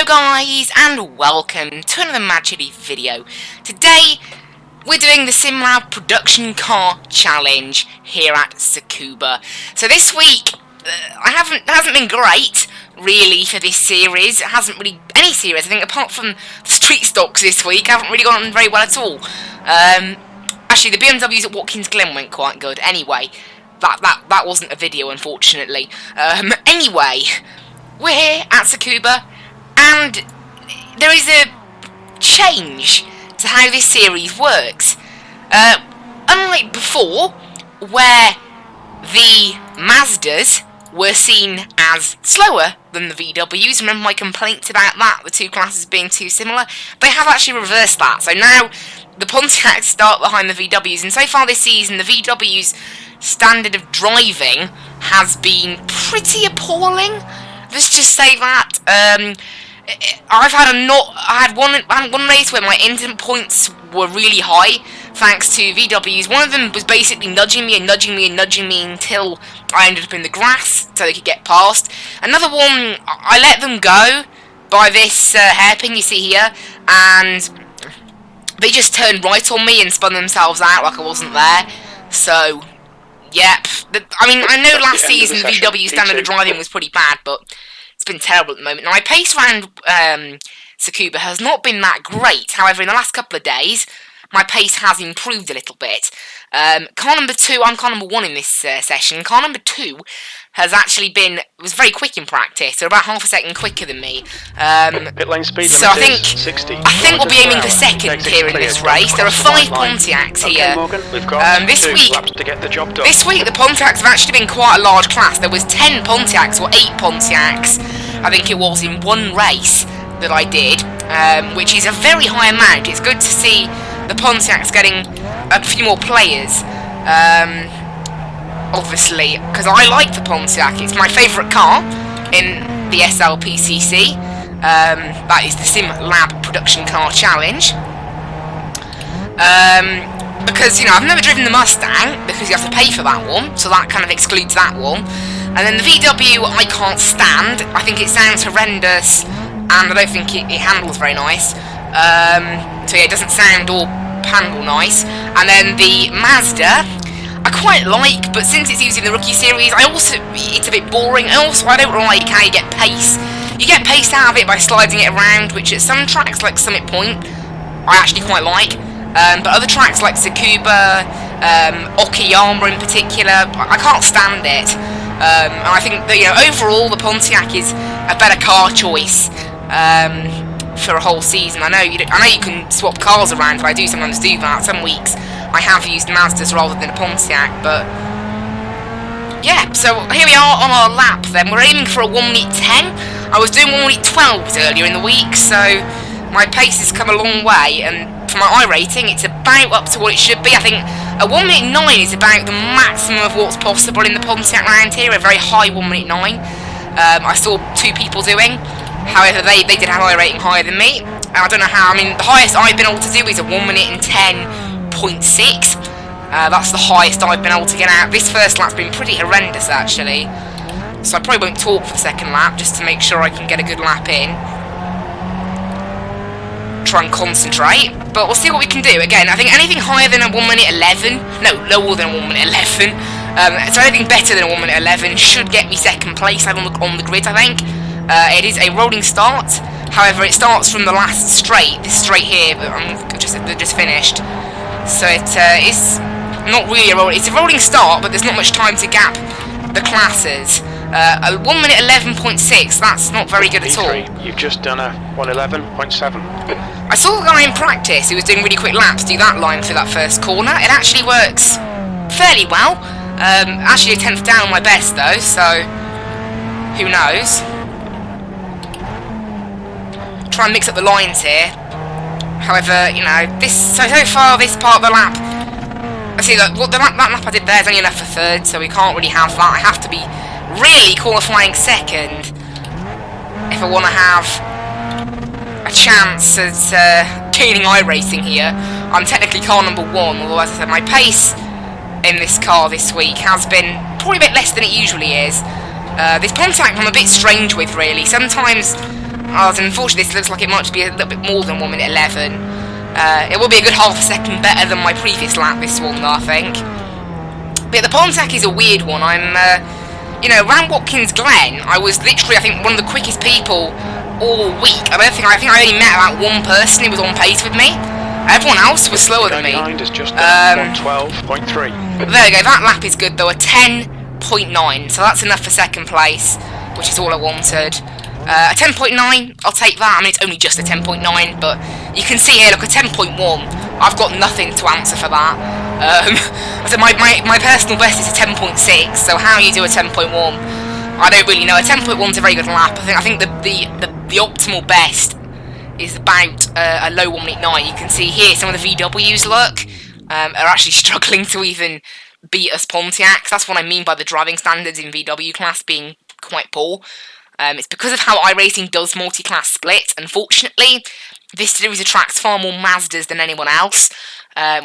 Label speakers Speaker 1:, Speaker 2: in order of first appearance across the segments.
Speaker 1: guys, and welcome to another Magically video. Today, we're doing the SimLab Production Car Challenge here at Tsukuba. So this week, it hasn't been great, really, for this series. It hasn't really, any series, I think, apart from the street stocks this week, haven't really gone very well at all. Actually, the BMWs at Watkins Glen went quite good. Anyway, that wasn't a video, unfortunately. Anyway, we're here at Tsukuba, and there is a change to how this series works. Unlike before, where the Mazdas were seen as slower than the VWs, remember my complaints about that, the two classes being too similar? They have actually reversed that, so now the Pontiacs start behind the VWs, and so far this season, the VW's standard of driving has been pretty appalling. Let's just say that. I had one race where my engine points were really high, thanks to VWs. One of them was basically nudging me until I ended up in the grass, so they could get past. Another one, I let them go by this hairpin you see here, and they just turned right on me and spun themselves out like I wasn't there. So, yep. I mean, I know last season the VW standard of driving was pretty bad, but it's been terrible at the moment. Now, my pace around Tsukuba has not been that great. However, in the last couple of days, my pace has improved a little bit. Car number 2, I'm car number 1 in this session. Car number 2 has actually was very quick in practice. They're about half a second quicker than me.
Speaker 2: Pit lane speed
Speaker 1: so I think
Speaker 2: 60
Speaker 1: we'll be aiming for second here in this race. There are 5 Pontiacs here. This week the Pontiacs have actually been quite a large class. There was 10 Pontiacs or 8 Pontiacs, I think it was, in one race that I did, which is a very high amount. It's good to see the Pontiac's getting a few more players, obviously, because I like the Pontiac. It's my favourite car in the SLPCC. That is the SimLab Production Car Challenge. Because, you know, I've never driven the Mustang, because you have to pay for that one, so that kind of excludes that one. And then the VW I can't stand. I think it sounds horrendous, and I don't think it handles very nice. So yeah, it doesn't sound or handle nice. And then the Mazda, I quite like, but since it's using the rookie series, it's a bit boring. Also, I don't like how you get pace. You get pace out of it by sliding it around, which at some tracks like Summit Point, I actually quite like. But other tracks like Tsukuba, Okayama in particular, I can't stand it. And I think that, you know, overall the Pontiac is a better car choice for a whole season. I know you can swap cars around, but I do sometimes do that. Some weeks I have used Mazdas rather than a Pontiac, but yeah. So here we are on our lap. Then we're aiming for a 1:10. I was doing 1:12 earlier in the week, so my pace has come a long way. And for my iRacing, it's about up to what it should be. I think a 1:09 is about the maximum of what's possible in the Pontiac round here. A very high 1:09. I saw 2 people doing. However, they did have a rating higher than me. And I don't know how. I mean, the highest I've been able to do is a 1:10.6. That's the highest I've been able to get out. This first lap's been pretty horrendous, actually. So I probably won't talk for the second lap, just to make sure I can get a good lap in. Try and concentrate. But we'll see what we can do. Again, I think anything higher than a 1:11, no, lower than a 1:11, so anything better than a 1:11 should get me second place on the grid, I think. It is a rolling start. However, it starts from the last straight, this straight here, but they're just finished. So it is not really it's a rolling start, but there's not much time to gap the classes. A 1:11.6, that's not very good at all.
Speaker 2: You've just done a 1:11.7.
Speaker 1: I saw the guy in practice who was doing really quick laps do that line through that first corner. It actually works fairly well. Actually a 10th down on my best though, so who knows. Try and mix up the lines here. However, you know, so far this part of the lap, I see that that lap I did there is only enough for third, so we can't really have that. I have to be really qualifying second if I want to have a chance at gaining iRacing here. I'm technically car number 1, although as I said, my pace in this car this week has been probably a bit less than it usually is. This Pontiac I'm a bit strange with, really. Sometimes unfortunately, this looks like it might be a little bit more than 1 minute 11. It will be a good half a second better than my previous lap, this one, though, I think. But the Pontiac is a weird one. You know, around Watkins Glen, I was literally, I think, one of the quickest people all week. I think I only met about one person who was on pace with me. Everyone else was slower than me.
Speaker 2: Is just 112.3.
Speaker 1: There we go, that lap is good though, a 10.9, so that's enough for second place, which is all I wanted. A 10.9, I'll take that. I mean, it's only just a 10.9, but you can see here, look, a 10.1. I've got nothing to answer for that. So my personal best is a 10.6, so how you do a 10.1, I don't really know. A 10.1 is a very good lap. I think the optimal best is about a low 1 minute 9. You can see here some of the VWs, look, are actually struggling to even beat us Pontiacs. That's what I mean by the driving standards in VW class being quite poor. It's because of how iRacing does multi-class split. Unfortunately, this series attracts far more Mazdas than anyone else,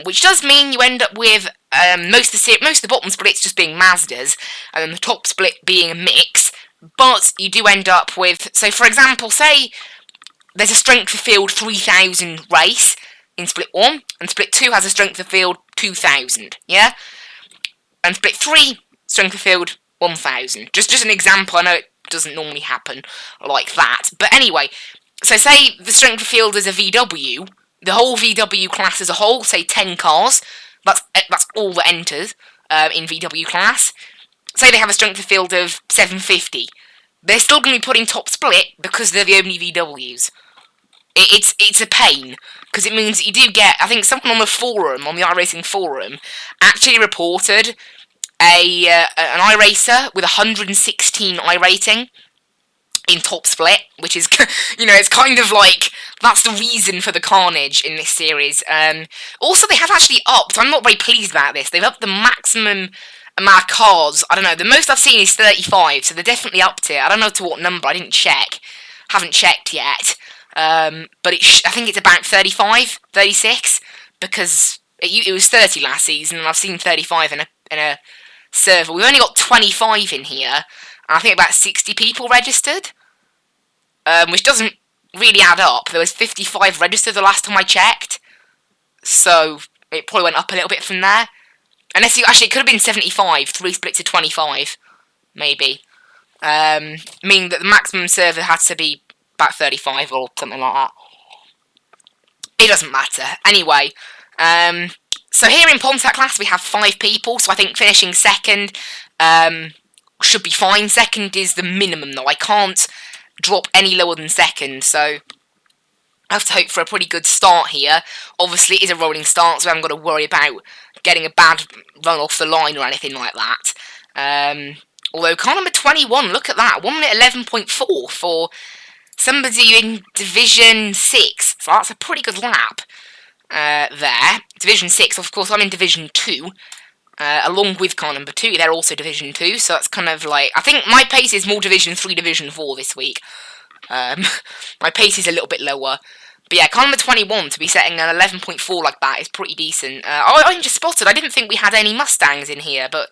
Speaker 1: which does mean you end up with most of the bottom splits just being Mazdas, and then the top split being a mix. But you do end up with, so for example, say there's a strength of field 3000 race in split 1, and split 2 has a strength of field 2000, yeah? And split 3, strength of field 1000. Just an example, I know it doesn't normally happen like that. But anyway, so say the strength of field is a VW, the whole VW class as a whole, say 10 cars, that's all that enters in VW class. Say they have a strength of field of 750. They're still going to be putting top split because they're the only VWs. It's a pain, because it means that you do get, I think someone on the forum, on the iRacing forum, actually reported an iRacer with 116 iRating in top split, which is, you know, it's kind of like, that's the reason for the carnage in this series. Also, they have actually upped, I'm not very pleased about this, they've upped the maximum amount of cars. I don't know, the most I've seen is 35, so they're definitely upped it. I don't know to what number, I didn't check, haven't checked yet. But I think it's about 35, 36, because it was 30 last season, and I've seen 35 in a server. We've only got 25 in here, and I think about 60 people registered, which doesn't really add up. There was 55 registered the last time I checked, so it probably went up a little bit from there. Unless actually, it could have been 75, 3 split to 25, maybe. Meaning that the maximum server had to be about 35 or something like that. It doesn't matter. Anyway, so here in Pontiac class we have 5 people, so I think finishing second should be fine. Second is the minimum though. I can't drop any lower than second, so I have to hope for a pretty good start here. Obviously it is a rolling start, so I haven't got to worry about getting a bad run off the line or anything like that. Although car number 21, look at that, 1 minute 11.4 for somebody in Division 6, so that's a pretty good lap there. Division 6, of course, I'm in Division 2, along with car number 2, they're also Division 2, so that's kind of like, I think my pace is more Division 3, Division 4 this week. My pace is a little bit lower. But yeah, car number 21, to be setting an 11.4 like that is pretty decent. I just spotted, I didn't think we had any Mustangs in here, but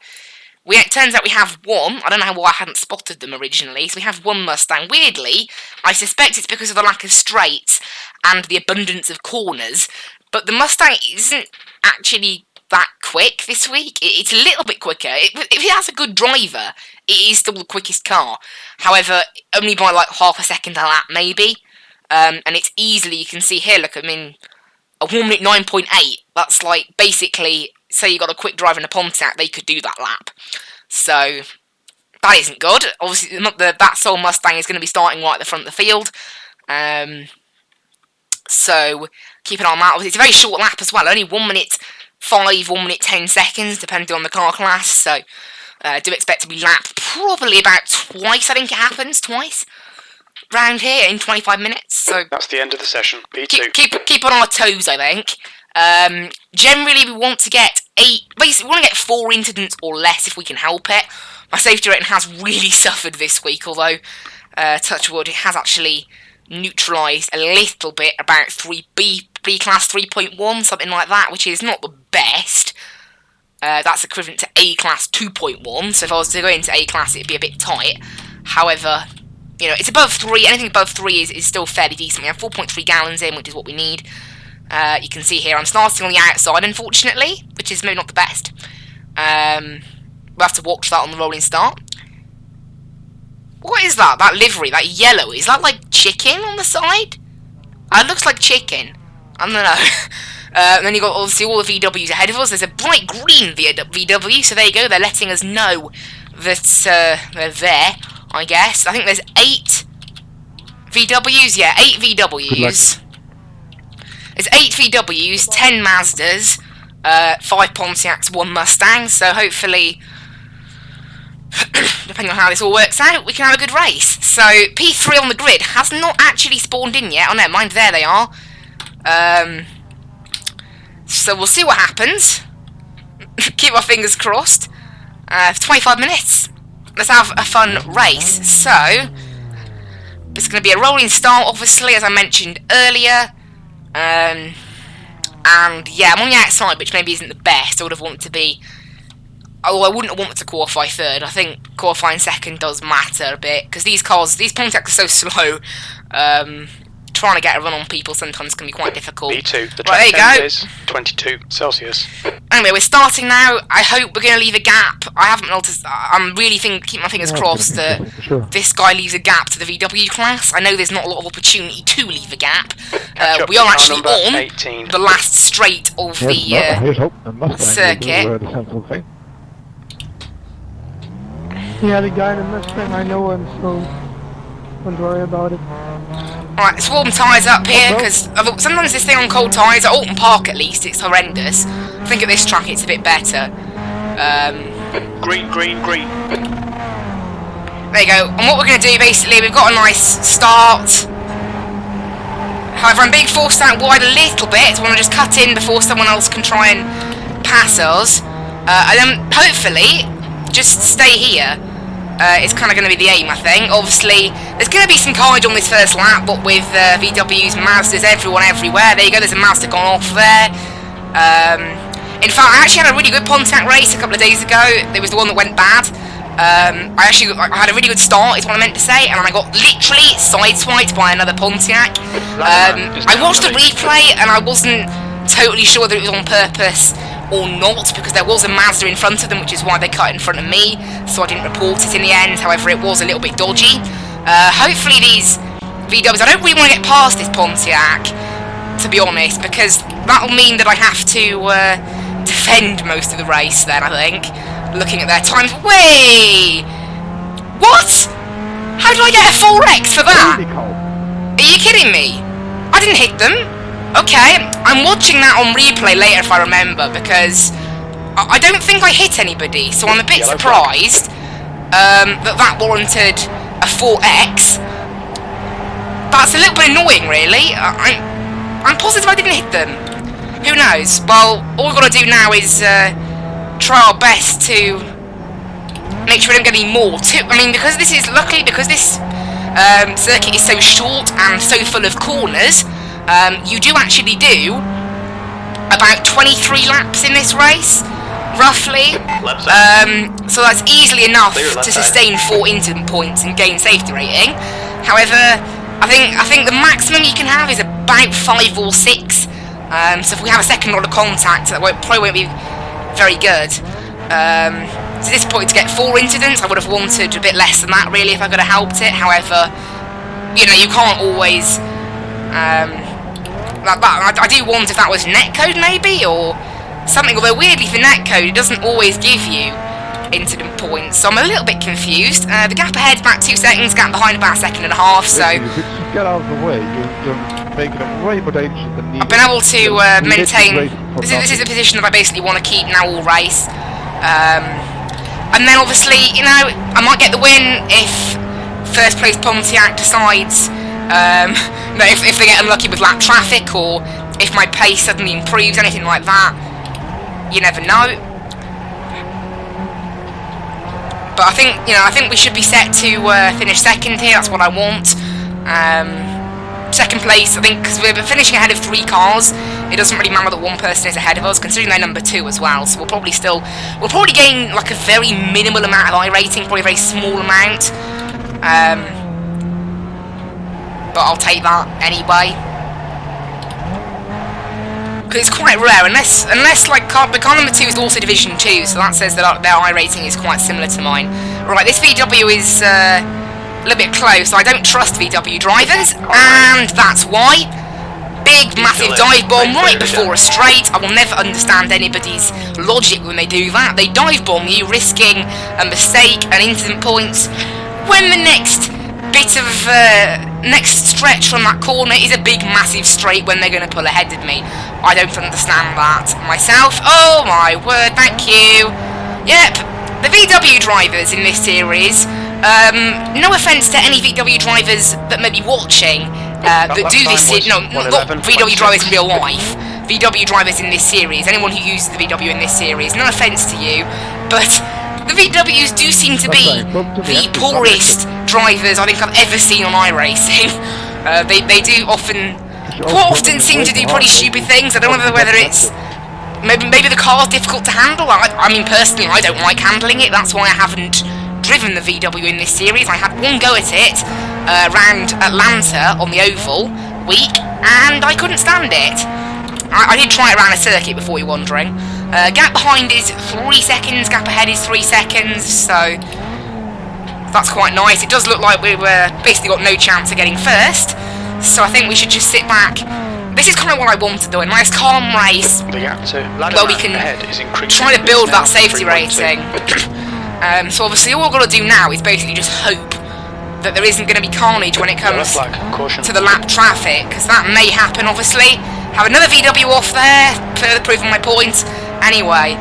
Speaker 1: it turns out we have one. I don't know why I hadn't spotted them originally. So we have one Mustang. Weirdly, I suspect it's because of the lack of straights and the abundance of corners. But the Mustang isn't actually that quick this week. It's a little bit quicker. If it has a good driver, it is still the quickest car. However, only by like half a second a lap, maybe. And it's easily, you can see here, look, I mean, a 1 minute 9.8. That's like, basically, say you got a quick driver in a Pontiac, they could do that lap. So, that isn't good. Obviously, that sole Mustang is going to be starting right at the front of the field. So, keep an eye on that. Obviously, it's a very short lap as well. Only 1 minute 5, 1 minute 10 seconds, depending on the car class. So, do expect to be lapped probably about twice, I think it happens, twice. Round here in 25 minutes. So
Speaker 2: that's the end of the session. P2.
Speaker 1: Keep on our toes, I think. Generally, we want to get basically, we want to get 4 incidents or less if we can help it. My safety rating has really suffered this week, although, touch wood, it has actually neutralised a little bit, about B class 3.1, something like that, which is not the best. That's equivalent to A class 2.1, so if I was to go into A class, it'd be a bit tight. However, you know, it's above 3. Anything above 3 is still fairly decent. We have 4.3 gallons in, which is what we need. You can see here I'm starting on the outside, unfortunately, which is maybe not the best. We'll have to watch that on the rolling start. What is that? That livery, that yellow, is that like chicken on the side? It looks like chicken. I don't know. And then you've got obviously all the VWs ahead of us. There's a bright green VW, so there you go. They're letting us know that they're there, I guess. I think there's 8 VWs. Yeah, 8 VWs. There's 8 VWs, 10 Mazdas, 5 Pontiacs, 1 Mustang. So hopefully, depending on how this all works out, we can have a good race. So P3 on the grid has not actually spawned in yet. Oh no, mind, there they are. So we'll see what happens. Keep our fingers crossed. For 25 minutes. Let's have a fun race. So, it's going to be a rolling start, obviously, as I mentioned earlier. And yeah, I'm on the outside, which maybe isn't the best. I would have wanted to be... Oh, I wouldn't have wanted to qualify third. I think qualifying second does matter a bit, because these cars, these Pontiacs are so slow. Trying to get a run on people sometimes can be quite difficult.
Speaker 2: B2, the
Speaker 1: right,
Speaker 2: track temp is 22 Celsius.
Speaker 1: Anyway, we're starting now. I hope we're going to leave a gap. I haven't been able to... I'm really keep my fingers crossed that this guy leaves a gap to the VW class. I know there's not a lot of opportunity to leave a gap. We are actually on
Speaker 2: 18.
Speaker 1: the last straight of the circuit.
Speaker 3: Yeah, the guy in the Mustang, I know him, so don't worry about it.
Speaker 1: Alright, let's warm tyres up here, because sometimes this thing on cold tyres, at Alton Park at least, it's horrendous. I think at this track it's a bit better.
Speaker 2: Green.
Speaker 1: There you go. And what we're going to do, basically, we've got a nice start. However, I'm being forced out wide a little bit, so I want to just cut in before someone else can try and pass us. And then, hopefully, just stay here. It's kind of going to be the aim, I think. Obviously, there's going to be some carnage on this first lap, but with VWs, Mazdas, everyone everywhere. There you go, there's a Mazda gone off there. In fact, I actually had a really good Pontiac race a couple of days ago. It was the one that went bad. I had a really good start, is what I meant to say, and I got literally sideswiped by another Pontiac. I watched the replay, and I wasn't totally sure whether it was on purpose or not, because there was a Mazda in front of them, which is why they cut in front of me, so I didn't report it in the end. However, it was a little bit dodgy. Hopefully these VWs, I don't really want to get past this Pontiac, to be honest, because that'll mean that I have to defend most of the race then, I think, looking at their times. Wait! What? How did I get a 4X for that? Are you kidding me? I didn't hit them. Okay, I'm watching that on replay later if I remember, because I don't think I hit anybody, so I'm a bit surprised that warranted a 4X. That's a little bit annoying, really. I'm positive I didn't hit them. Who knows? Well, all we've got to do now is try our best to make sure we don't get any more. I mean, because this is, luckily, because this circuit is so short and so full of corners, you do actually do about 23 laps in this race, roughly. So that's easily enough to sustain 4 incident points and gain safety rating. However, I think the maximum you can have is about 5 or 6. So if we have a second lot of contact, that probably won't be very good. To this point, to get 4 incidents, I would have wanted a bit less than that, really, if I could have helped it. However, you know, you can't always... I do wonder if that was netcode, maybe, or something. Although, weirdly, for netcode, it doesn't always give you incident points, so I'm a little bit confused. The gap ahead's about 2 seconds, gap behind about 1.5 seconds, so...
Speaker 3: If you get out of the way, you're making it way more dangerous than needed.
Speaker 1: I've been able to maintain... This is a position that I basically want to keep now all race. And then, obviously, you know, I might get the win if first place Pontiac decides... if they get unlucky with lap traffic, or if my pace suddenly improves, anything like that. You never know. But I think we should be set to finish second here. That's what I want. Second place, I think, because we're finishing ahead of 3 cars. It doesn't really matter that one person is ahead of us, considering they're number 2 as well. So we'll probably gain like a very minimal amount of iRating, probably a very small amount. but I'll take that anyway. Because it's quite rare, unless like car number 2 is also Division 2, so that says that their iRacing is quite similar to mine. Right, this VW is a little bit close, so I don't trust VW drivers, and that's why. Big, massive dive bomb right before a straight. I will never understand anybody's logic when they do that. They dive bomb you, risking a mistake and incident points, when the next bit of next stretch from that corner is a big, massive straight when they're going to pull ahead of me. I don't understand that myself. Oh my word, thank you. Yep, the VW drivers in this series, no offence to any VW drivers that may be watching, that do this, no, not VW drivers in real life, VW drivers in this series, anyone who uses the VW in this series, no offence to you, but the VWs do seem to be the poorest drivers I think I've ever seen on iRacing. They do quite often seem to do pretty stupid things. I don't know whether it's maybe the car's difficult to handle. I mean, personally, I don't like handling it. That's why I haven't driven the VW in this series. I had one go at it around Atlanta on the oval week, and I couldn't stand it. I did try it around a circuit before, you're wondering. Gap behind is 3 seconds, gap ahead is 3 seconds, so that's quite nice. It does look like we were basically got no chance of getting first, so I think we should just sit back. This is kind of what I wanted though, a nice calm race where we can try to build that safety rating. So obviously all we've got to do now is basically just hope that there isn't going to be carnage when it comes to the lap traffic, because that may happen obviously. Have another VW off there, further proving my point. Anyway,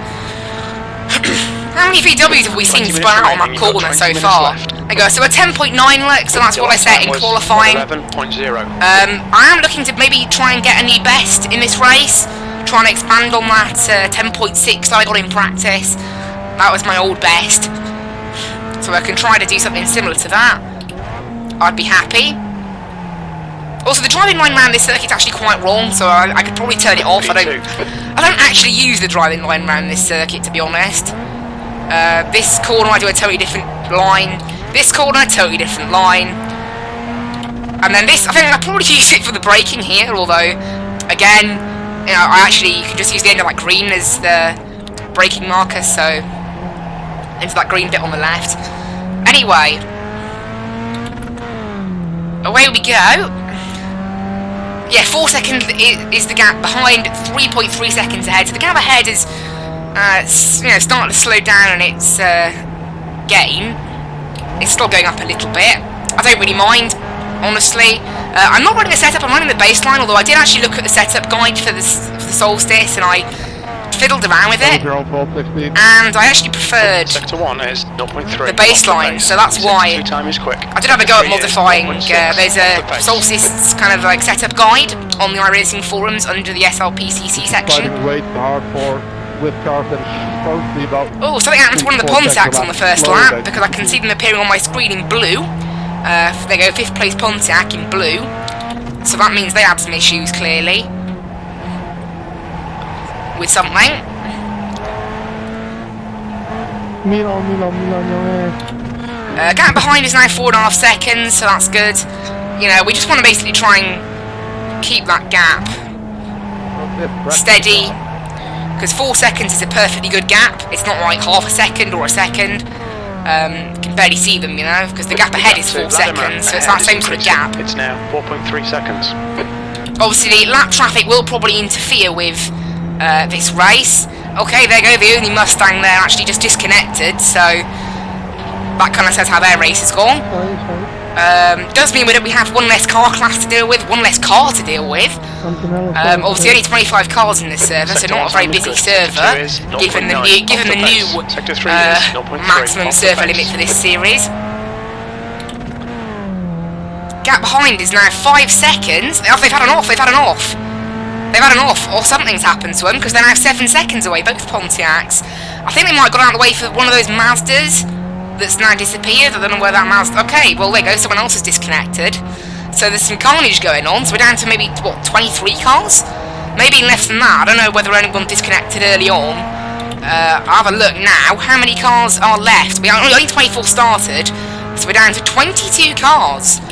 Speaker 1: how many VWs have we seen spun out on that corner so far? There you go, so a 10.9 look, so that's what I set in qualifying. I am looking to maybe try and get a new best in this race, trying to expand on that 10.6 that I got in practice. That was my old best, so I can try to do something similar to that. I'd be happy. Also, the driving line around this circuit's actually quite wrong, so I could probably turn it off. I don't actually use the driving line around this circuit, to be honest. This corner I do a totally different line. This corner, a totally different line. And then this, I think I probably use it for the braking here, although, again, you know, you can just use the end of that green as the braking marker, so into that green bit on the left. Anyway, away we go. Yeah, 4 seconds is the gap behind, 3.3 seconds ahead. So the gap ahead is, starting to slow down on its gain. It's still going up a little bit. I don't really mind, honestly. I'm not running a setup, I'm running the baseline, although I did actually look at the setup guide for the Solstice, and I fiddled around with it, and I actually preferred the baseline, so that's why I did have a go at modifying. There's a Solstice kind of like setup guide on the iRacing forums under the SLPCC section. Oh, something happened to one of the Pontiacs on the first lap, because I can see them appearing on my screen in blue. There you go, 5th place Pontiac in blue, so that means they had some issues clearly with something. Gap behind is now 4.5 seconds, so that's good. You know, we just want to basically try and keep that gap steady, because 4 seconds is a perfectly good gap. It's not like half a second or a second. You can barely see them, you know, because the gap ahead is 4 seconds, so it's that same sort of gap.
Speaker 2: It's now 4.3 seconds.
Speaker 1: Obviously, lap traffic will probably interfere with this race. Okay, there you go, the only Mustang there actually just disconnected, so that kind of says how their race has gone. Does mean that we have one less car class to deal with, one less car to deal with. Obviously only 25 cars in this server, so not a very busy server, given the new maximum server limit for this series. Gap behind is now 5 seconds. Oh, they've had an off, They've had an off, or something's happened to them, because they're now 7 seconds away, both Pontiacs. I think they might have got out of the way for one of those Mazdas that's now disappeared. I don't know where that Mazda... Okay, well, there you go, someone else is disconnected. So there's some carnage going on, so we're down to maybe, what, 23 cars? Maybe less than that. I don't know whether anyone disconnected early on. I'll have a look now. How many cars are left? We only 24 started, so we're down to 22 cars.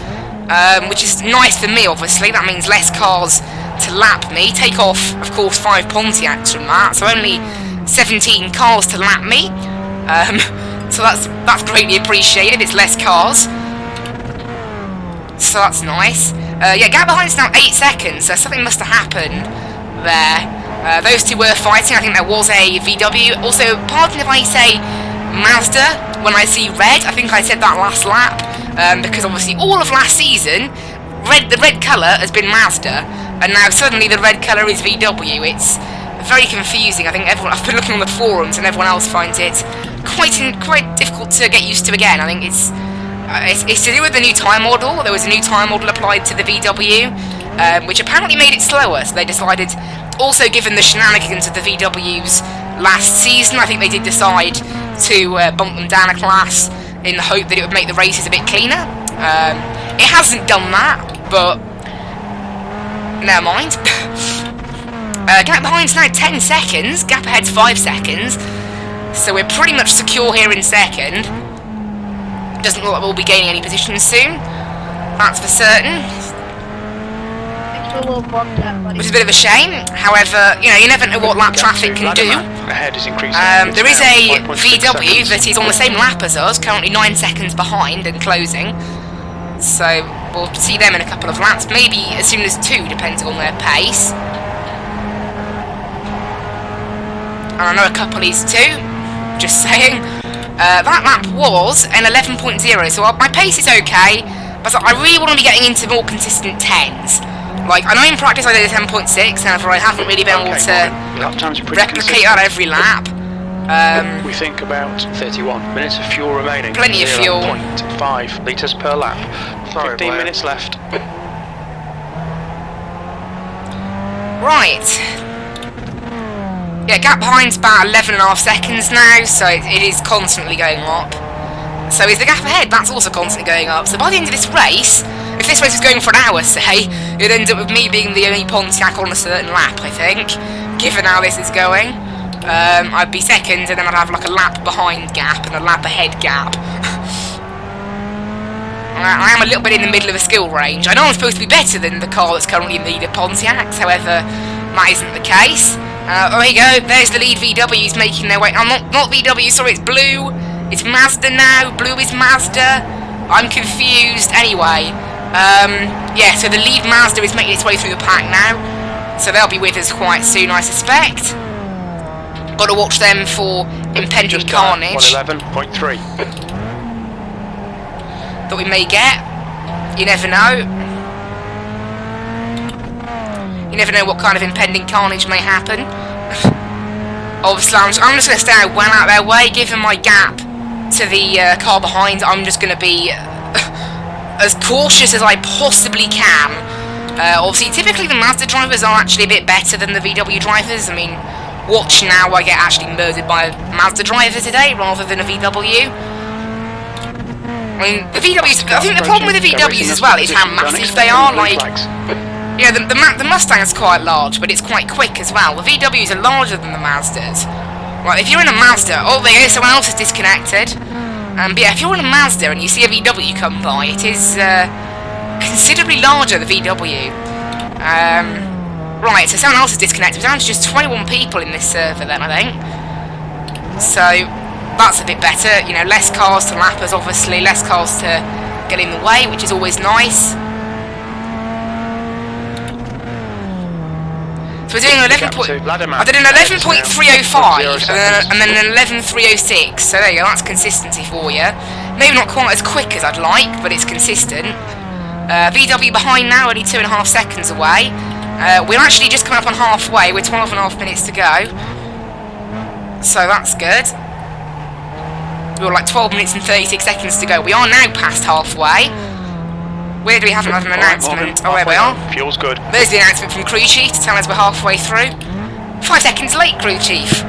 Speaker 1: which is nice for me, obviously. That means less cars to lap me. Take off, of course, 5 Pontiacs from that, so only 17 cars to lap me. So that's greatly appreciated. It's less cars, so that's nice. Yeah, gap behind's now 8 seconds, so something must have happened there. Those two were fighting. I think there was a VW. Also, pardon if I say Mazda when I see red. I think I said that last lap, because obviously all of last season, the red colour has been Mazda, and now suddenly the red colour is VW. It's very confusing. I think I've been looking on the forums, and everyone else finds it quite difficult to get used to again. I think it's to do with the new tyre model. There was a new tyre model applied to the VW, which apparently made it slower, so they decided, also given the shenanigans of the VWs last season, I think they did decide to bump them down a class in the hope that it would make the races a bit cleaner. It hasn't done that, but never mind. Gap behind's now 10 seconds, gap ahead's 5 seconds, so we're pretty much secure here in second. Doesn't look like we'll be gaining any positions soon, that's for certain. Which is a bit of a shame. However, you know, you never know what lap traffic can do. There is a VW that is on the same lap as us, currently 9 seconds behind and closing. So we'll see them in a couple of laps, maybe as soon as 2, depending on their pace. And I know a couple is too, just saying. That lap was an 11.0, so my pace is okay, but I really want to be getting into more consistent 10s. Like, I know in practice I did a 10.6, however I haven't really been able to replicate that every lap.
Speaker 2: We think about 31 minutes of fuel remaining.
Speaker 1: Plenty of fuel.
Speaker 2: 0.5 litres per lap. 15 minutes left.
Speaker 1: Right. Yeah, gap behind's about 11.5 seconds now, so it is constantly going up. So is the gap ahead, that's also constantly going up. So by the end of this race, if this race was going for an hour, say, it ends up with me being the only Pontiac on a certain lap, I think, given how this is going. I'd be second, and then I'd have like a lap behind gap and a lap ahead gap. I am a little bit in the middle of a skill range. I know I'm supposed to be better than the car that's currently in the lead of Pontiacs, however, that isn't the case. Oh, there you go, there's the lead VWs making their way. Oh, not VW, sorry, it's blue. It's Mazda now, blue is Mazda. I'm confused. Anyway, yeah, so the lead Mazda is making its way through the pack now, so they'll be with us quite soon, I suspect. Got to watch them for impending carnage
Speaker 2: 111.3
Speaker 1: that we may get. You never know. You never know what kind of impending carnage may happen. Obviously, I'm just going to stay well out of their way, given my gap to the car behind. I'm just going to be as cautious as I possibly can. Obviously, typically the Mazda drivers are actually a bit better than the VW drivers. I mean, watch now, I get actually murdered by a Mazda driver today rather than a VW. I mean, the VWs, I think the problem with the VWs as well is how massive they are. Like, yeah, the Mustang is quite large, but it's quite quick as well. The VWs are larger than the Mazdas. Right, if you're in a Mazda, oh, there you go, someone else is disconnected. But yeah, if you're in a Mazda and you see a VW come by, it is considerably larger, the VW. Right, so someone else is disconnected. We're down to just 21 people in this server then, I think. So, that's a bit better. You know, less cars to lap us, obviously. Less cars to get in the way, which is always nice. So we're doing an 11. I did an 11.305 and then an 11.306. So there you go. That's consistency for you. Maybe not quite as quick as I'd like, but it's consistent. VW behind now, only 2.5 seconds away. We're actually just coming up on halfway. We're 12.5 minutes to go. So that's good. We've got like 12 minutes and 36 seconds to go. We are now past halfway. Where do we have an announcement? Oh, there we are.
Speaker 2: Fuel's good.
Speaker 1: There's the announcement from Crew Chief to tell us we're halfway through. 5 seconds late, Crew Chief.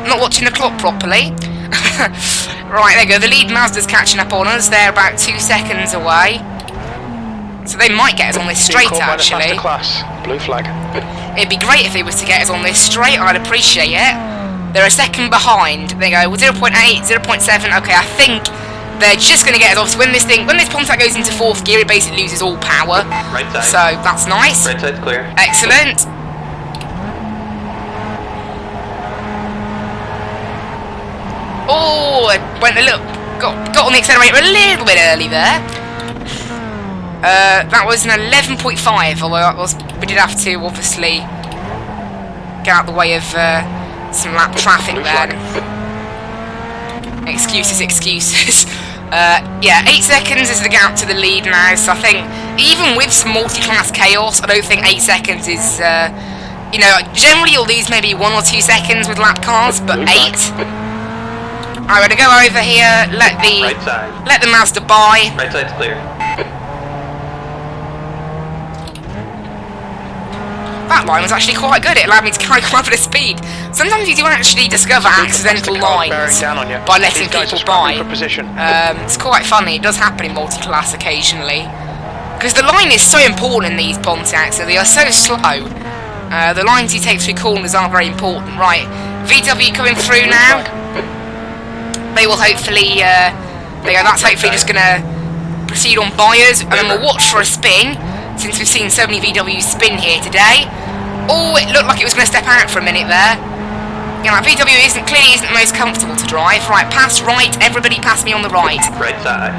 Speaker 1: Not watching the clock properly. Right, there you go. The lead Mazda's catching up on us. They're about 2 seconds away. So they might get us on this straight, actually.
Speaker 2: Class. Blue flag.
Speaker 1: It'd be great if they was to get us on this straight. I'd appreciate it. They're a second behind. There you go. 0.8, 0.7. Okay, I think they're just going to get us off. So when this Pontiac goes into 4th gear, it basically loses all power.
Speaker 4: Right side.
Speaker 1: So that's nice.
Speaker 4: Right side's clear.
Speaker 1: Excellent. Oh, I went a little, got on the accelerator a little bit early there. That was an 11.5, although we did have to obviously get out the way of some lap traffic there. Excuses. Yeah, 8 seconds is the gap to the lead now, so I think even with some multi-class chaos, I don't think 8 seconds is, you know, generally you'll lose maybe 1 or 2 seconds with lap cars, but 8. I'm gonna go over here, let the Mazda by.
Speaker 4: Right side's clear.
Speaker 1: That line was actually quite good, it allowed me to carry quite a bit of speed. Sometimes you do actually discover accidental lines by letting people by. It's quite funny, it does happen in multi-class occasionally. Because the line is so important in these Pontiacs, so they are so slow. The lines you take through corners are very important. Right, VW coming through now. They will hopefully, that's hopefully just going to proceed on buyers, and then we'll watch for a spin, since we've seen so many VWs spin here today. Oh, it looked like it was going to step out for a minute there. You know, VW clearly isn't the most comfortable to drive. Right, pass right, everybody pass me on the right.
Speaker 4: Right side.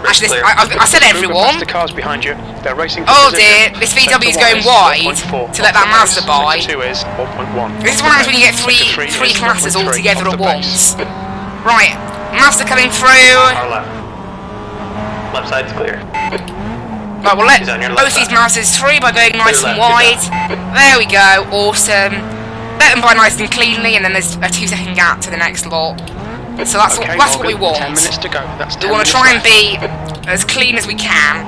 Speaker 1: Actually, I said everyone.
Speaker 2: The cars behind you. They're racing.
Speaker 1: Oh dear, this VW is going wide to let that Mazda by.
Speaker 2: 2 is 1.1.
Speaker 1: This is what happens when you get three classes all together at once. Right, Mazda coming through.
Speaker 4: Our left. Left side's clear.
Speaker 1: Right, we'll let both these Mazdas through by going nice and wide. There we go, awesome. Let them by nice and cleanly, and then there's a 2-second gap to the next lot. So that's what we want.
Speaker 2: 10 minutes to go.
Speaker 1: We want to try and be as clean as we can.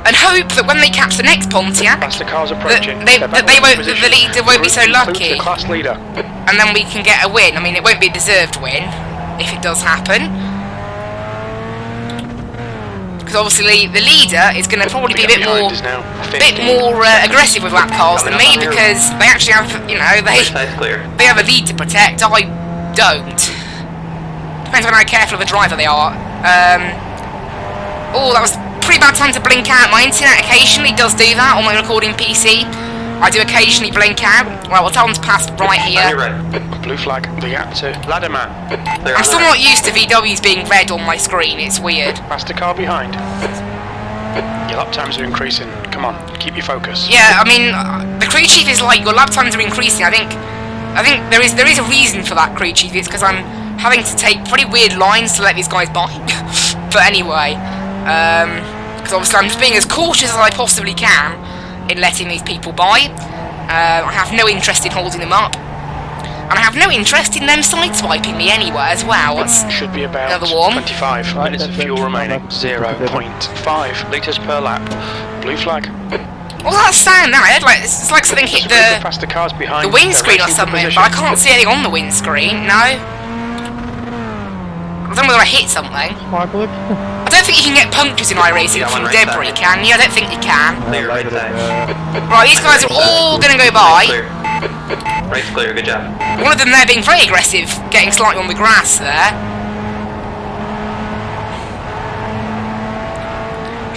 Speaker 1: And hope that when they catch the next Pontiac, the leader won't be so lucky. And then we can get a win. I mean, it won't be a deserved win, if it does happen. Because obviously the leader is going to probably be a bit more aggressive with lap cars than me, because they actually have, you know, they have a lead to protect. I don't. Depends on how careful of a driver they are. Oh, that was pretty bad time to blink out. My internet occasionally does do that on my recording PC. I do occasionally blink out. Well, we'll tell them to pass right here.
Speaker 2: Blue flag, the gap to Ladderman.
Speaker 1: I'm still not used to VWs being red on my screen, it's weird.
Speaker 2: Past the car behind. Your lap times are increasing. Come on, keep your focus.
Speaker 1: Yeah, I mean, the crew chief is like, your lap times are increasing. I think there is a reason for that, crew chief. It's because I'm having to take pretty weird lines to let these guys by. But anyway, because obviously I'm just being as cautious as I possibly can in letting these people by. I have no interest in holding them up, and I have no interest in them sideswiping me anywhere as well. That's
Speaker 2: should be about
Speaker 1: another one.
Speaker 2: 25 minutes of fuel remaining. 0.5 litres per lap. Blue flag.
Speaker 1: Well, that sound now, it's like something hit the windscreen or something, but I can't see anything on the windscreen. No. I don't know whether I hit something. I don't think you can get punctures in iRacing from debris, can you? I don't think you can. Right, these guys are all going to go by.
Speaker 4: Right's clear, good job.
Speaker 1: One of them there being very aggressive, getting slightly on the grass there.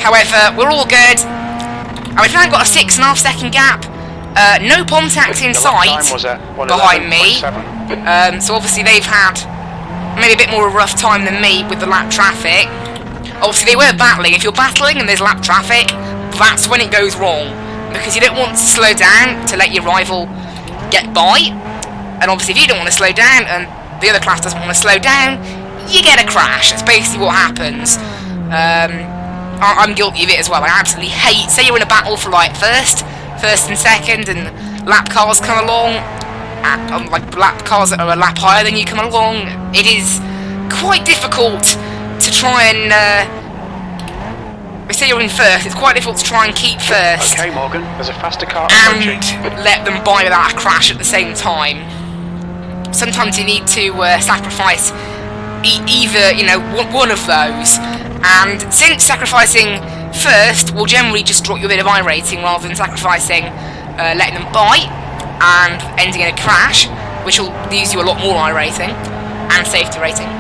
Speaker 1: However, we're all good. And we've now got a 6.5 second gap. No Pontiacs in sight behind me. So obviously they've had maybe a bit more of a rough time than me with the lap traffic. Obviously they were battling. If you're battling and there's lap traffic, that's when it goes wrong, because you don't want to slow down to let your rival get by, and obviously if you don't want to slow down and the other class doesn't want to slow down, you get a crash. That's basically what happens. I'm guilty of it as well. I absolutely hate, say you're in a battle for like first and second, and lap cars come along, like lap cars that are a lap higher than you come along. It is quite difficult to try and say you're in first, it's quite difficult to try and keep first.
Speaker 2: Okay, Morgan, there's a faster car
Speaker 1: and let them by without a crash at the same time. Sometimes you need to sacrifice either, you know, one of those. And since sacrificing first will generally just drop you a bit of iRating rather than sacrificing letting them by and ending in a crash, which will use you a lot more iRating. and safety rating.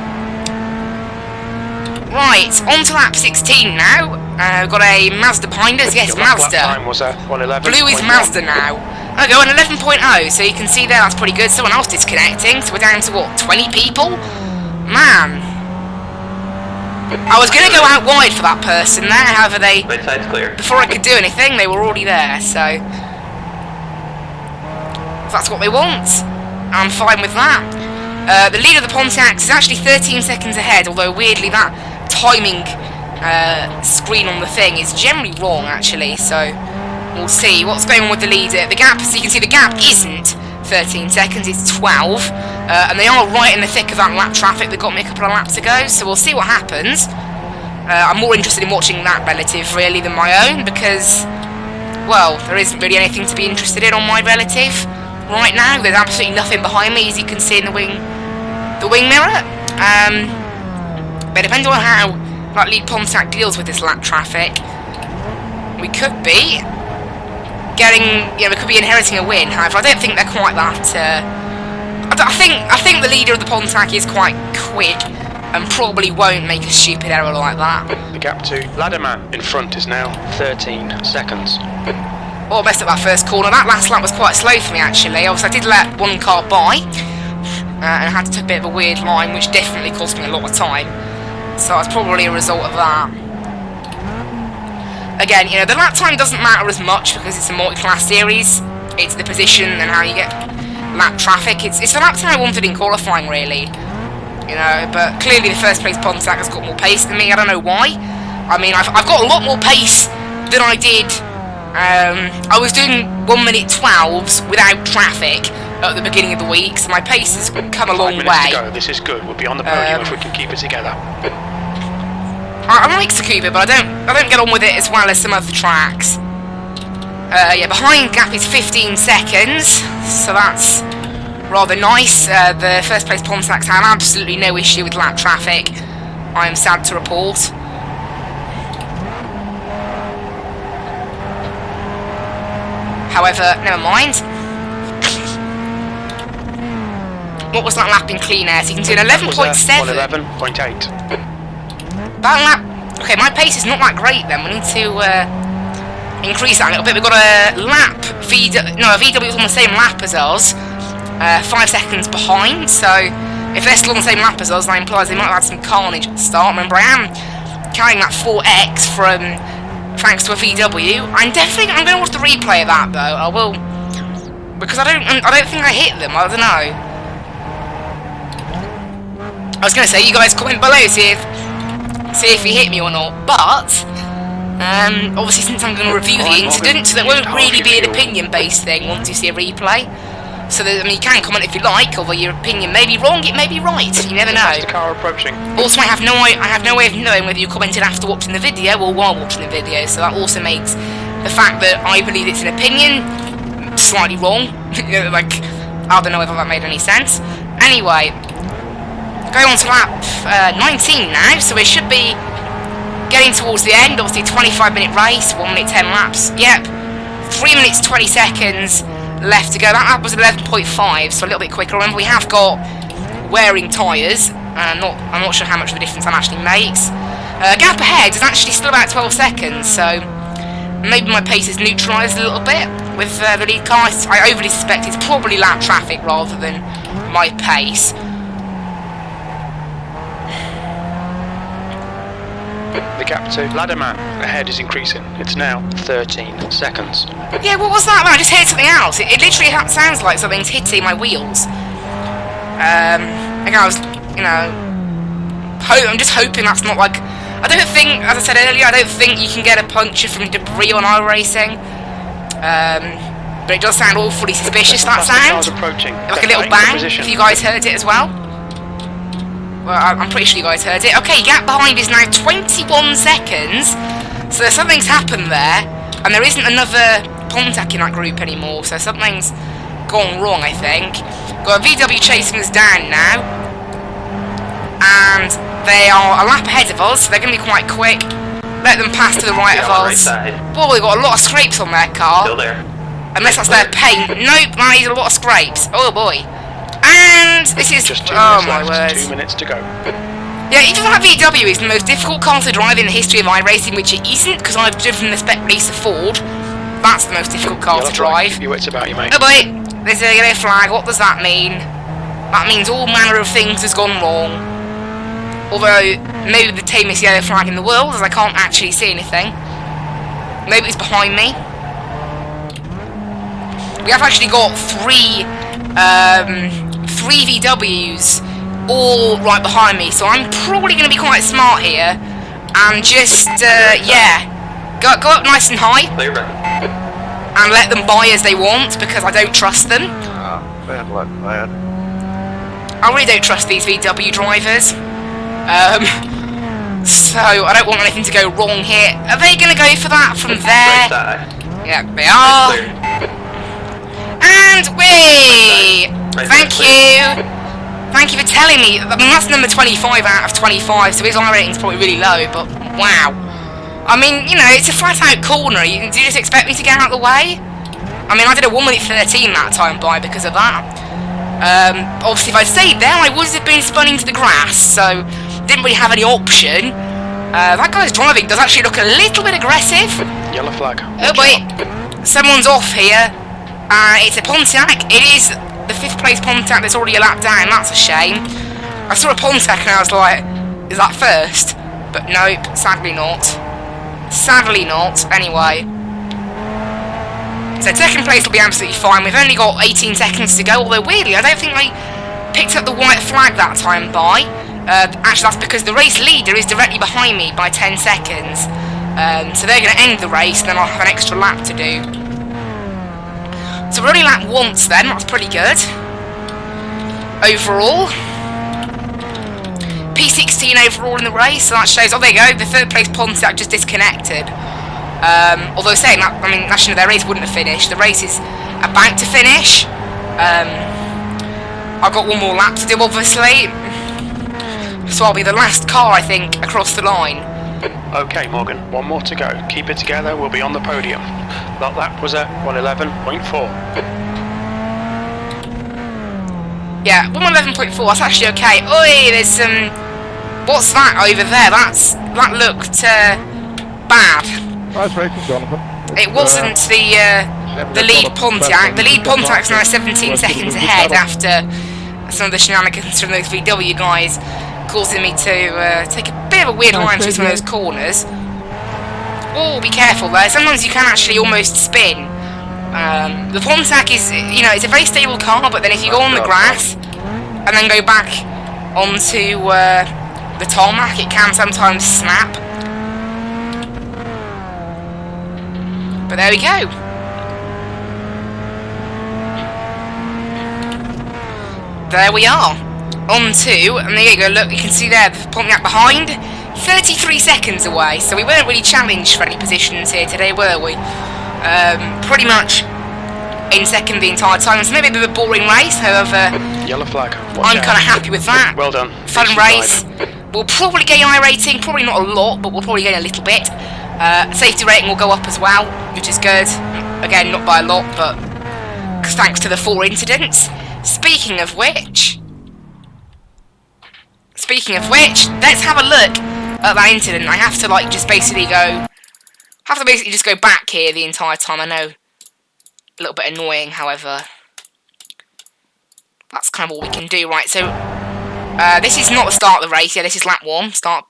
Speaker 1: Right, on to lap 16 now. We've got a Mazda behind us. Yes,
Speaker 2: Your lap
Speaker 1: Mazda.
Speaker 2: time was 111.
Speaker 1: Blue is Mazda now. Okay, on 11.0, so you can see there that's pretty good. Someone else disconnecting, so we're down to what, 20 people? Man. I was going to go out wide for that person there, however
Speaker 4: Right side's clear.
Speaker 1: before I could do anything, they were already there, so if that's what they want, I'm fine with that. The leader of the Pontiacs is actually 13 seconds ahead, although weirdly that timing screen on the thing is generally wrong actually, so we'll see what's going on with the leader. The gap, so you can see the gap isn't 13 seconds, it's 12, and they are right in the thick of that lap traffic that got me a couple of laps ago, so we'll see what happens. I'm more interested in watching that relative really than my own, because, well, there isn't really anything to be interested in on my relative right now. There's absolutely nothing behind me, as you can see in the wing mirror. But depending on how that lead Pontiac deals with this lap traffic, we could be getting, we could be inheriting a win. However, I don't think they're quite that. I think the leader of the Pontiac is quite quick and probably won't make a stupid error like that.
Speaker 2: The gap to Ladderman in front is now 13 seconds.
Speaker 1: Oh, messed up that first corner. That last lap was quite slow for me actually. Obviously, I did let one car by and I had to take a bit of a weird line, which definitely cost me a lot of time. So that's probably a result of that. Again, the lap time doesn't matter as much because it's a multi-class series. It's the position and how you get lap traffic. It's the lap time I wanted in qualifying, really. But clearly the first place Pontiac has got more pace than me. I don't know why. I mean, I've got a lot more pace than I did. I was doing 1 minute 12s without traffic at the beginning of the week, so my pace has come a long
Speaker 2: 5 minutes
Speaker 1: way.
Speaker 2: to go. This is good. We'll be on the podium if we can keep it together.
Speaker 1: I like Tsukuba, but I don't get on with it as well as some other tracks. Yeah, behind gap is 15 seconds, so that's rather nice. The first place Pontiacs have absolutely no issue with lap traffic, I am sad to report. However, never mind. What was that lap in clean air? So you can see an 11.7.
Speaker 2: 11.8.
Speaker 1: That lap... Okay, my pace is not that great then. We need to increase that a little bit. We've got a lap... a VW is on the same lap as us. 5 seconds behind. So if they're still on the same lap as us, that implies they might have had some carnage at the start. Remember, I am carrying that 4X from... thanks to a VW. I'm going to watch the replay of that though. I will... because I don't think I hit them. I don't know. I was going to say, you guys comment below, see if you hit me or not, but obviously since I'm going to review the incident, so that won't really be an opinion-based thing once you see a replay. So that, you can comment if you like, although your opinion may be wrong, it may be right, you never know.
Speaker 2: The car approaching.
Speaker 1: Also, I have no way of knowing whether you commented after watching the video or while watching the video, so that also makes the fact that I believe it's an opinion slightly wrong. Like, I don't know whether that made any sense. Anyway, going on to lap 19 now, so we should be getting towards the end. Obviously, 25-minute race, 1 minute 10 laps. Yep, 3 minutes 20 seconds left to go. That lap was 11.5, so a little bit quicker. Remember, we have got wearing tyres. I'm not sure how much of a difference that actually makes. Gap ahead is actually still about 12 seconds, so maybe my pace is neutralised a little bit with the lead car. I overly suspect it's probably lap traffic rather than my pace.
Speaker 2: The gap to Ladderman ahead is increasing. It's now 13 seconds.
Speaker 1: Yeah, what was that? I just heard something else. It literally sounds like something's hitting my wheels. Like I was, I'm just hoping that's not like... I don't think, as I said earlier, I don't think you can get a puncture from debris on iRacing. But it does sound awfully suspicious, that sound. Like a little bang, if you guys heard it as well. Well, I'm pretty sure you guys heard it. Okay, gap behind is now 21 seconds. So something's happened there. And there isn't another Pontiac in that group anymore. So something's gone wrong, I think. Got a VW chasing us down now. And they are a lap ahead of us. So they're going to be quite quick. Let them pass to the right of us. Boy, they've got a lot of scrapes on their car.
Speaker 4: Still there.
Speaker 1: Unless that's their paint. Nope, that is a lot of scrapes. Oh boy. And this is...
Speaker 2: Just 2
Speaker 1: oh
Speaker 2: minutes
Speaker 1: my
Speaker 2: left,
Speaker 1: word.
Speaker 2: 2 minutes to go.
Speaker 1: Yeah, even that VW is the most difficult car to drive in the history of iRacing, which it isn't, because I've driven the Spec Racer Ford. That's the most difficult car to drive.
Speaker 2: Keep your wits about you, mate.
Speaker 1: Oh boy, there's a yellow flag. What does that mean? That means all manner of things has gone wrong. Although, maybe the tamest yellow flag in the world, as I can't actually see anything. Maybe it's behind me. We have actually got three VWs all right behind me, so I'm probably going to be quite smart here and just, yeah, go up nice and high and let them buy as they want, because I don't trust them.
Speaker 5: Bad luck, lad.
Speaker 1: I really don't trust these VW drivers. So I don't want anything to go wrong here. Are they going to go for that from there? Yeah, they are. And we. Thank you. Thank you for telling me. I mean, that's number 25 out of 25, so his iRating's probably really low, but wow. I mean, you know, it's a flat-out corner. Do you just expect me to get out of the way? I mean, I did a 1:13 that time by because of that. Obviously, if I'd stayed there, I would have been spun into the grass, so didn't really have any option. That guy's driving does actually look a little bit aggressive.
Speaker 2: Yellow flag.
Speaker 1: Oh wait, someone's off here. It's a Pontiac. It is the 5th place Pontiac that's already a lap down. That's a shame. I saw a Pontiac and I was like, is that first? But nope, sadly not. Sadly not. Anyway. So 2nd place will be absolutely fine. We've only got 18 seconds to go, although weirdly, I don't think they picked up the white flag that time by. Actually, that's because the race leader is directly behind me by 10 seconds. So they're going to end the race, and then I'll have an extra lap to do. So we're only lapped once then, that's pretty good. Overall. P16 overall in the race, so that shows, oh there you go, the 3rd place Pontiac just disconnected. Although saying that, I mean, actually their race wouldn't have finished. The race is about to finish. I've got one more lap to do, obviously. So I'll be the last car, I think, across the line.
Speaker 2: Okay, Morgan, one more to go. Keep it together, we'll be on the podium. That lap was at 1:11.4.
Speaker 1: Yeah, 1:11.4, that's actually okay. Oi, there's some... what's that over there? That looked, bad.
Speaker 5: Nice racing, Jonathan.
Speaker 1: It wasn't the lead Pontiac. The lead Pontiac's now 17 seconds ahead after some of the shenanigans from those VW guys, causing me to take a bit of a weird line through some of those corners. Oh, be careful there. Sometimes you can actually almost spin. The Pontiac is, you know, it's a very stable car, but then if you go on the grass and then go back onto the tarmac, it can sometimes snap. But there we go. There we are. On to, and there you go, look, you can see there, the Pontiac behind, 33 seconds away, so we weren't really challenged for any positions here today, were we? Pretty much in 2nd the entire time. It's maybe a bit of a boring race, however,
Speaker 2: Yellow flag.
Speaker 1: I'm kind of happy with that.
Speaker 2: Well done.
Speaker 1: Fun race. We'll probably gain iRating, probably not a lot, but we'll probably gain a little bit. Safety rating will go up as well, which is good. Again, not by a lot, but thanks to the 4 incidents. Speaking of which, let's have a look at that incident. I have to just basically just go back here the entire time. I know, a little bit annoying, however, that's kind of all we can do. Right, so this is not the start of the race. Yeah, this is lap 1. Start.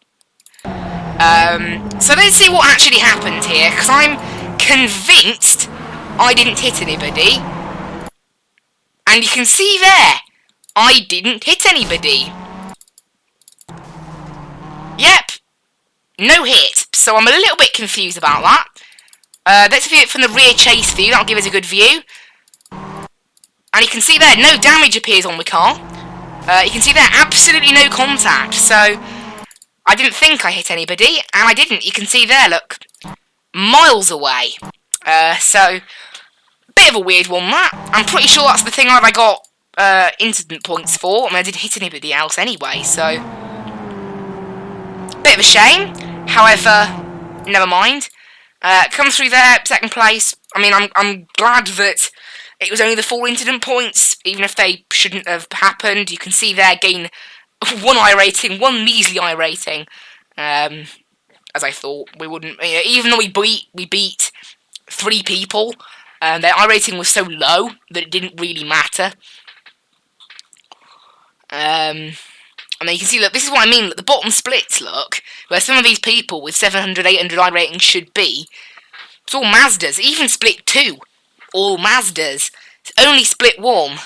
Speaker 1: So let's see what actually happened here, because I'm convinced I didn't hit anybody. And you can see there, I didn't hit anybody. Yep, no hit. So I'm a little bit confused about that. Let's view it from the rear chase view, that'll give us a good view. And you can see there, no damage appears on the car. You can see there, absolutely no contact. So I didn't think I hit anybody, and I didn't. You can see there, look, miles away. So, bit of a weird one, that. I'm pretty sure that's the thing that I got incident points for. I mean, I didn't hit anybody else anyway, so bit of a shame. However, never mind. Come through there, 2nd place. I mean, I'm glad that it was only the 4 incident points, even if they shouldn't have happened. You can see there, gain 1 iRating, 1 measly iRating. As I thought we wouldn't, even though we beat 3 people, their iRating was so low that it didn't really matter. And then you can see, look, this is what I mean, look, the bottom splits, look, where some of these people with 700, 800 iRating should be. It's all Mazdas, even split 2, all Mazdas. It's only split 1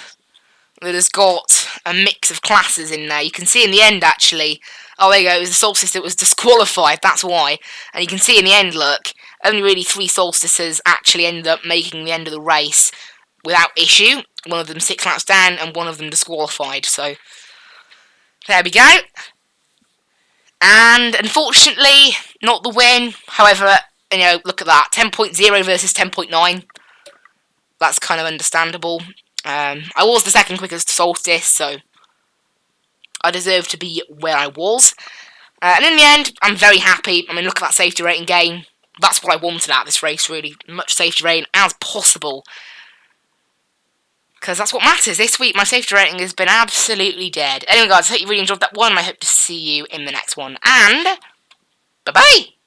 Speaker 1: that has got a mix of classes in there. You can see in the end, actually, oh, there you go, it was the Solstice that was disqualified, that's why. And you can see in the end, look, only really 3 Solstices actually ended up making the end of the race without issue. One of them 6 laps down, and one of them disqualified, so there we go. And unfortunately, not the win. However, look at that, 10.0 versus 10.9. That's kind of understandable. I was the 2nd quickest Solstice, so I deserve to be where I was. And in the end, I'm very happy. I mean, look at that safety rating gain. That's what I wanted out of this race, really. Much safety rating as possible. Because that's what matters. This week, my safety rating has been absolutely dead. Anyway, guys, I hope you really enjoyed that one, and I hope to see you in the next one. And bye-bye!